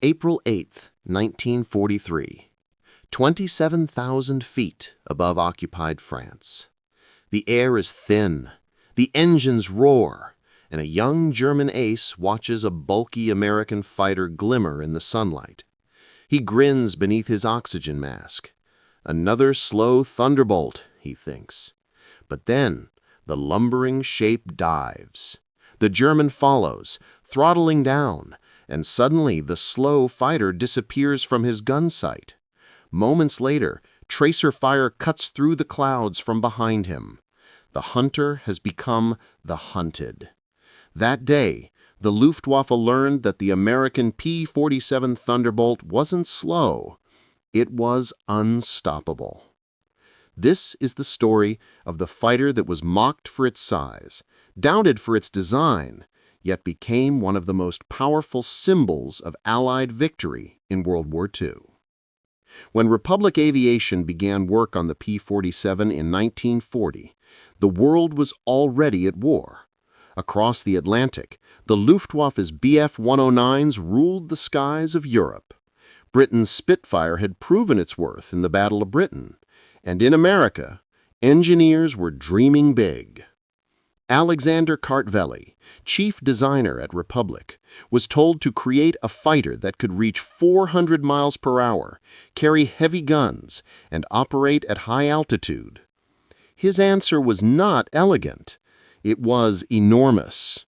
April 8, 1943. 27,000 feet above occupied France. The air is thin, the engines roar, and a young German ace watches a bulky American fighter glimmer in the sunlight. He grins beneath his oxygen mask. Another slow Thunderbolt, he thinks. But then the lumbering shape dives. The German follows, throttling down, and suddenly the slow fighter disappears from his gun sight. Moments later, tracer fire cuts through the clouds from behind him. The hunter has become the hunted. That day, the Luftwaffe learned that the American P-47 Thunderbolt wasn't slow. It was unstoppable. This is the story of the fighter that was mocked for its size, doubted for its design, yet became one of the most powerful symbols of Allied victory in World War II. When Republic Aviation began work on the P-47 in 1940, the world was already at war. Across the Atlantic, the Luftwaffe's Bf-109s ruled the skies of Europe. Britain's Spitfire had proven its worth in the Battle of Britain, and in America, engineers were dreaming big. Alexander Kartveli, chief designer at Republic, was told to create a fighter that could reach 400 miles per hour, carry heavy guns, and operate at high altitude. His answer was not elegant. It was enormous.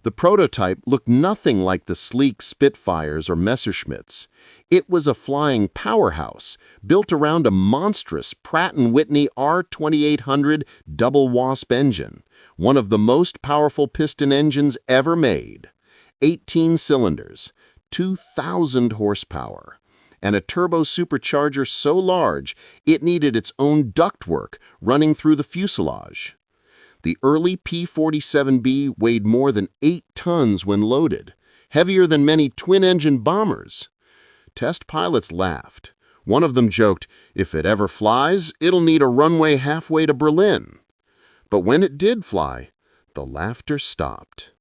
The prototype looked nothing like the sleek Spitfires or Messerschmitts. It was a flying powerhouse built around a monstrous Pratt & Whitney R2800 double wasp engine, one of the most powerful piston engines ever made. 18 cylinders, 2,000 horsepower, and a turbo supercharger so large it needed its own ductwork running through the fuselage. The early P-47B weighed more than 8 tons when loaded, heavier than many twin-engine bombers. Test pilots laughed. One of them joked, "If it ever flies, it'll need a runway halfway to Berlin." But when it did fly, the laughter stopped.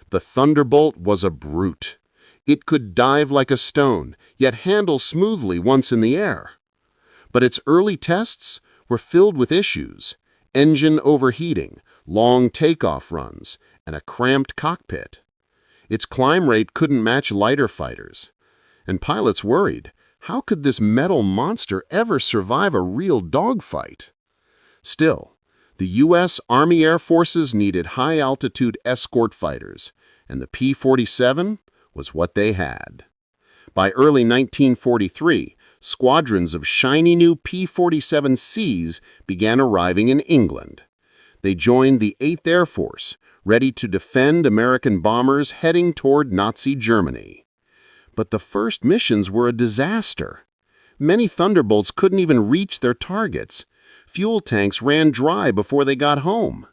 The Thunderbolt was a brute. It could dive like a stone, yet handle smoothly once in the air. But its early tests were filled with issues: engine overheating, long takeoff runs, and a cramped cockpit. Its climb rate couldn't match lighter fighters. And pilots worried, how could this metal monster ever survive a real dogfight? Still, the U.S. Army Air Forces needed high-altitude escort fighters, and the P-47 was what they had. By early 1943, squadrons of shiny new P-47Cs began arriving in England. They joined the 8th Air Force, ready to defend American bombers heading toward Nazi Germany. But the first missions were a disaster. Many Thunderbolts couldn't even reach their targets. Fuel tanks ran dry before they got home.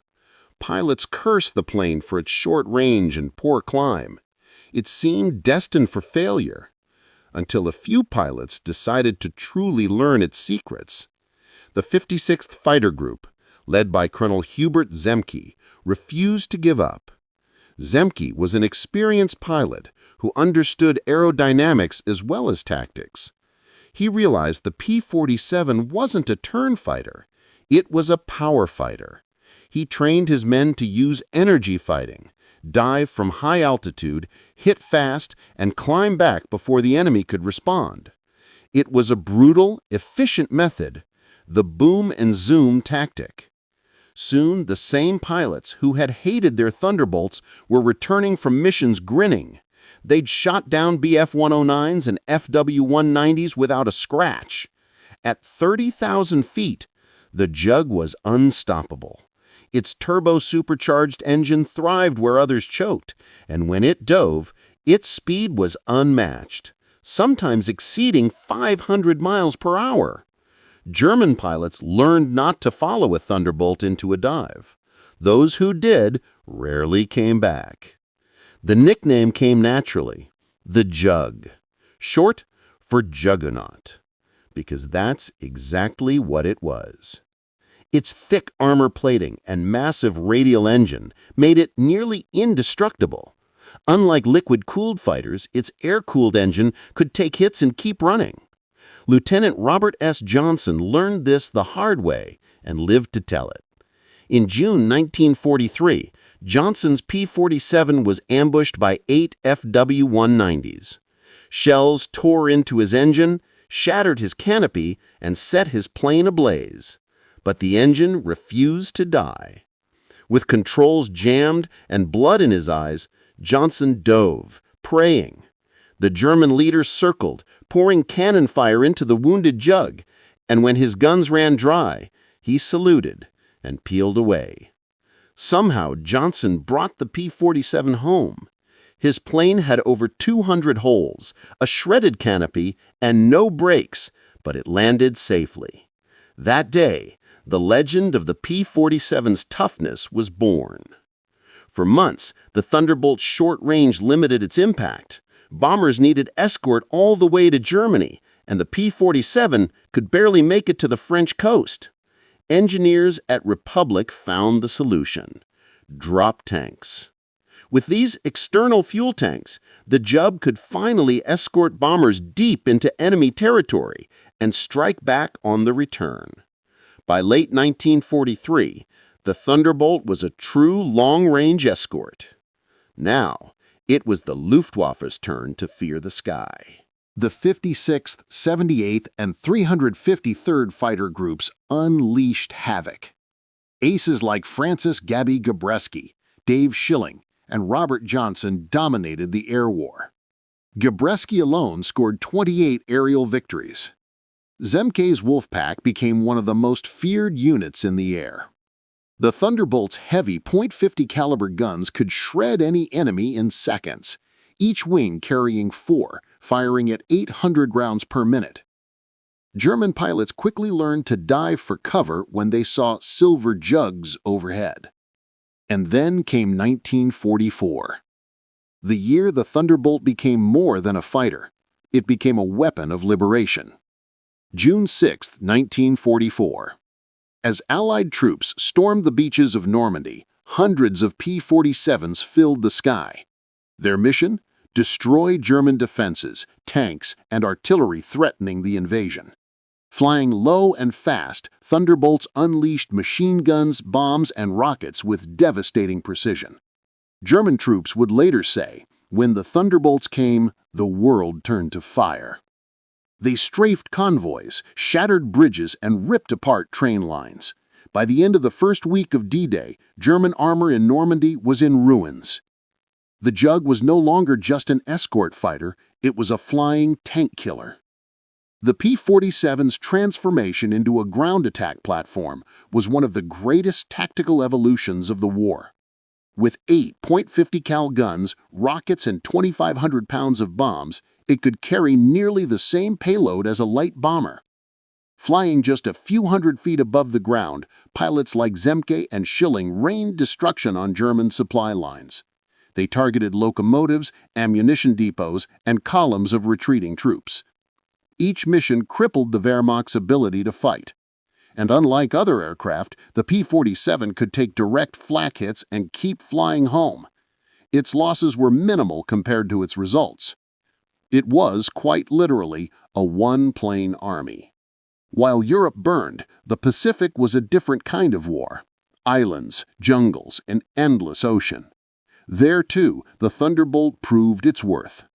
Pilots cursed the plane for its short range and poor climb. It seemed destined for failure, until a few pilots decided to truly learn its secrets. The 56th Fighter Group, led by Colonel Hubert Zemke, refused to give up. Zemke was an experienced pilot who understood aerodynamics as well as tactics. He realized the P-47 wasn't a turn fighter. It was a power fighter. He trained his men to use energy fighting, dive from high altitude, hit fast, and climb back before the enemy could respond. It was a brutal, efficient method, the boom and zoom tactic. Soon, the same pilots who had hated their Thunderbolts were returning from missions grinning. They'd shot down Bf-109s and FW-190s without a scratch. At 30,000 feet, the Jug was unstoppable. Its turbo-supercharged engine thrived where others choked, and when it dove, its speed was unmatched, sometimes exceeding 500 miles per hour. German pilots learned not to follow a Thunderbolt into a dive. Those who did rarely came back. The nickname came naturally, the Jug, short for Juggernaut, because that's exactly what it was. Its thick armor plating and massive radial engine made it nearly indestructible. Unlike liquid-cooled fighters, its air-cooled engine could take hits and keep running. Lieutenant Robert S. Johnson learned this the hard way and lived to tell it. In June 1943, Johnson's P-47 was ambushed by 8 FW-190s. Shells tore into his engine, shattered his canopy, and set his plane ablaze. But the engine refused to die. With controls jammed and blood in his eyes, Johnson dove, praying. The German leaders circled, pouring cannon fire into the wounded Jug, and when his guns ran dry, he saluted and peeled away. Somehow, Johnson brought the P-47 home. His plane had over 200 holes, a shredded canopy, and no brakes, but it landed safely. That day, the legend of the P-47's toughness was born. For months, the Thunderbolt's short range limited its impact. Bombers needed escort all the way to Germany, and the P-47 could barely make it to the French coast. Engineers at Republic found the solution: drop tanks. With these external fuel tanks, the Jub could finally escort bombers deep into enemy territory and strike back on the return. By late 1943, the Thunderbolt was a true long-range escort. Now, it was the Luftwaffe's turn to fear the sky. The 56th, 78th, and 353rd Fighter Groups unleashed havoc. Aces like Francis Gabby Gabreski, Dave Schilling, and Robert Johnson dominated the air war. Gabreski alone scored 28 aerial victories. Zemke's Wolfpack became one of the most feared units in the air. The Thunderbolt's heavy .50 caliber guns could shred any enemy in seconds, each wing carrying 4, firing at 800 rounds per minute. German pilots quickly learned to dive for cover when they saw silver jugs overhead. And then came 1944. The year the Thunderbolt became more than a fighter. It became a weapon of liberation. June 6, 1944. As Allied troops stormed the beaches of Normandy, hundreds of P-47s filled the sky. Their mission? Destroy German defenses, tanks, and artillery threatening the invasion. Flying low and fast, Thunderbolts unleashed machine guns, bombs, and rockets with devastating precision. German troops would later say, when the Thunderbolts came, the world turned to fire. They strafed convoys, shattered bridges, and ripped apart train lines. By the end of the first week of D-Day, German armor in Normandy was in ruins. The Jug was no longer just an escort fighter, it was a flying tank killer. The P-47's transformation into a ground attack platform was one of the greatest tactical evolutions of the war. With 8 .50 cal guns, rockets, and 2,500 pounds of bombs, it could carry nearly the same payload as a light bomber. Flying just a few hundred feet above the ground, pilots like Zemke and Schilling rained destruction on German supply lines. They targeted locomotives, ammunition depots, and columns of retreating troops. Each mission crippled the Wehrmacht's ability to fight. And unlike other aircraft, the P-47 could take direct flak hits and keep flying home. Its losses were minimal compared to its results. It was, quite literally, a one-plane army. While Europe burned, the Pacific was a different kind of war. Islands, jungles, an endless ocean. There, too, the Thunderbolt proved its worth.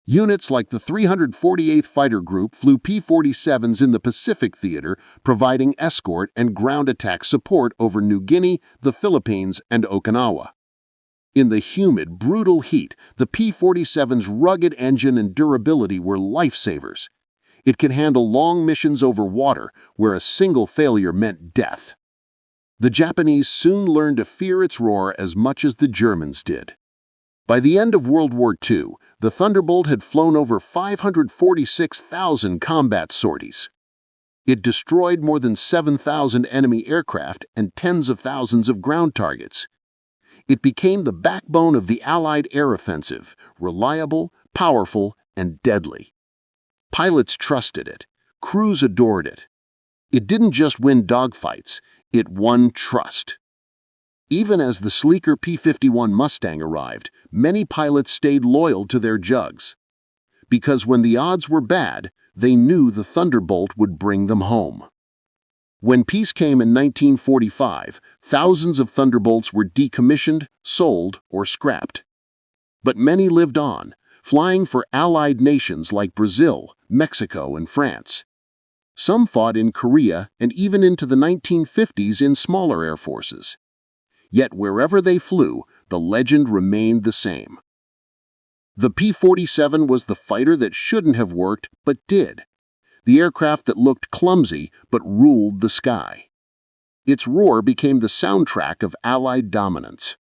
Units like the 348th Fighter Group flew P-47s in the Pacific Theater, providing escort and ground attack support over New Guinea, the Philippines, and Okinawa. In the humid, brutal heat, the P-47's rugged engine and durability were lifesavers. It could handle long missions over water, where a single failure meant death. The Japanese soon learned to fear its roar as much as the Germans did. By the end of World War II, the Thunderbolt had flown over 546,000 combat sorties. It destroyed more than 7,000 enemy aircraft and tens of thousands of ground targets. It became the backbone of the Allied air offensive, reliable, powerful, and deadly. Pilots trusted it. Crews adored it. It didn't just win dogfights, it won trust. Even as the sleeker P-51 Mustang arrived, many pilots stayed loyal to their Jugs. Because when the odds were bad, they knew the Thunderbolt would bring them home. When peace came in 1945, thousands of Thunderbolts were decommissioned, sold, or scrapped. But many lived on, flying for allied nations like Brazil, Mexico, and France. Some fought in Korea and even into the 1950s in smaller air forces. Yet wherever they flew, the legend remained the same. The P-47 was the fighter that shouldn't have worked but did. The aircraft that looked clumsy but ruled the sky. Its roar became the soundtrack of Allied dominance.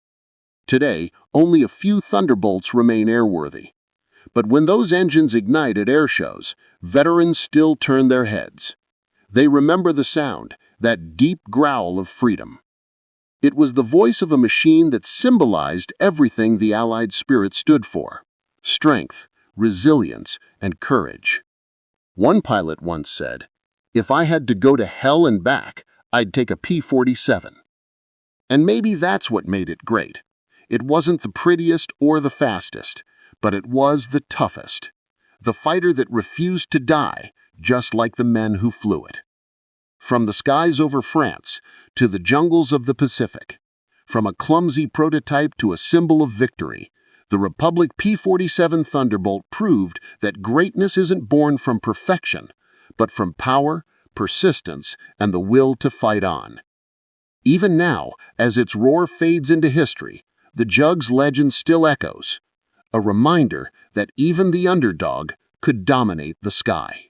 Today, only a few Thunderbolts remain airworthy. But when those engines ignite at air shows, veterans still turn their heads. They remember the sound, that deep growl of freedom. It was the voice of a machine that symbolized everything the Allied spirit stood for: strength, resilience, and courage. One pilot once said, "If I had to go to hell and back, I'd take a P-47. And maybe that's what made it great. It wasn't the prettiest or the fastest, but it was the toughest. The fighter that refused to die, just like the men who flew it. From the skies over France to the jungles of the Pacific, from a clumsy prototype to a symbol of victory, the Republic P-47 Thunderbolt proved that greatness isn't born from perfection, but from power, persistence, and the will to fight on. Even now, as its roar fades into history, the Jug's legend still echoes, a reminder that even the underdog could dominate the sky.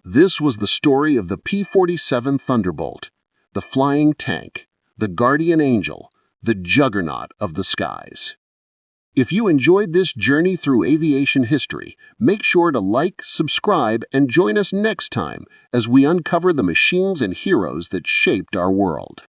This was the story of the P-47 Thunderbolt, the flying tank, the guardian angel, the juggernaut of the skies. If you enjoyed this journey through aviation history, make sure to like, subscribe, and join us next time as we uncover the machines and heroes that shaped our world.